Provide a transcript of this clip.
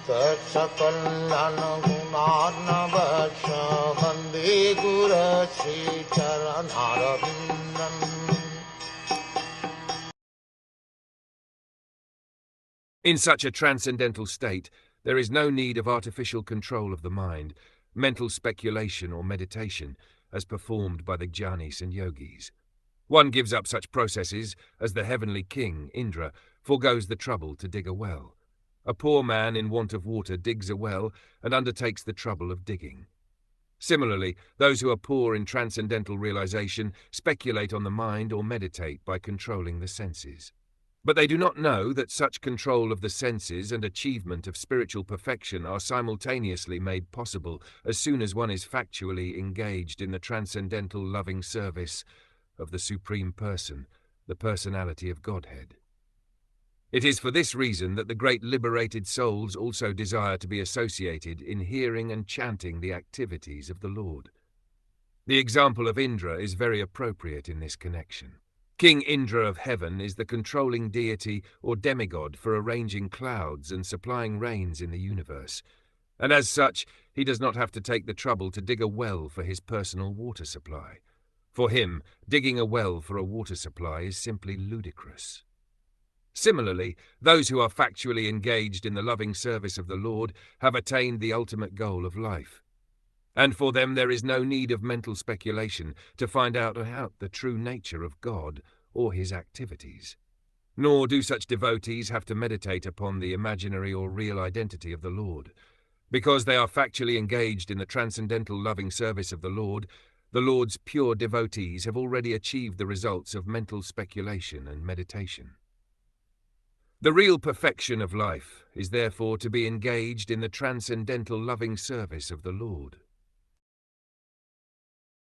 Sakal Gunar Vande Guru Sri Charanaravindan. In such a transcendental state, there is no need of artificial control of the mind, mental speculation or meditation, as performed by the jnanis and yogis. One gives up such processes as the heavenly king, Indra, forgoes the trouble to dig a well. A poor man in want of water digs a well and undertakes the trouble of digging. Similarly, those who are poor in transcendental realization speculate on the mind or meditate by controlling the senses. But they do not know that such control of the senses and achievement of spiritual perfection are simultaneously made possible as soon as one is factually engaged in the transcendental loving service of the Supreme Person, the personality of Godhead. It is for this reason that the great liberated souls also desire to be associated in hearing and chanting the activities of the Lord. The example of Indra is very appropriate in this connection. King Indra of heaven is the controlling deity or demigod for arranging clouds and supplying rains in the universe, and as such, he does not have to take the trouble to dig a well for his personal water supply. For him, digging a well for a water supply is simply ludicrous. Similarly, those who are factually engaged in the loving service of the Lord have attained the ultimate goal of life. And for them there is no need of mental speculation to find out the true nature of God or his activities. Nor do such devotees have to meditate upon the imaginary or real identity of the Lord. Because they are factually engaged in the transcendental loving service of the Lord's pure devotees have already achieved the results of mental speculation and meditation. The real perfection of life is therefore to be engaged in the transcendental loving service of the Lord.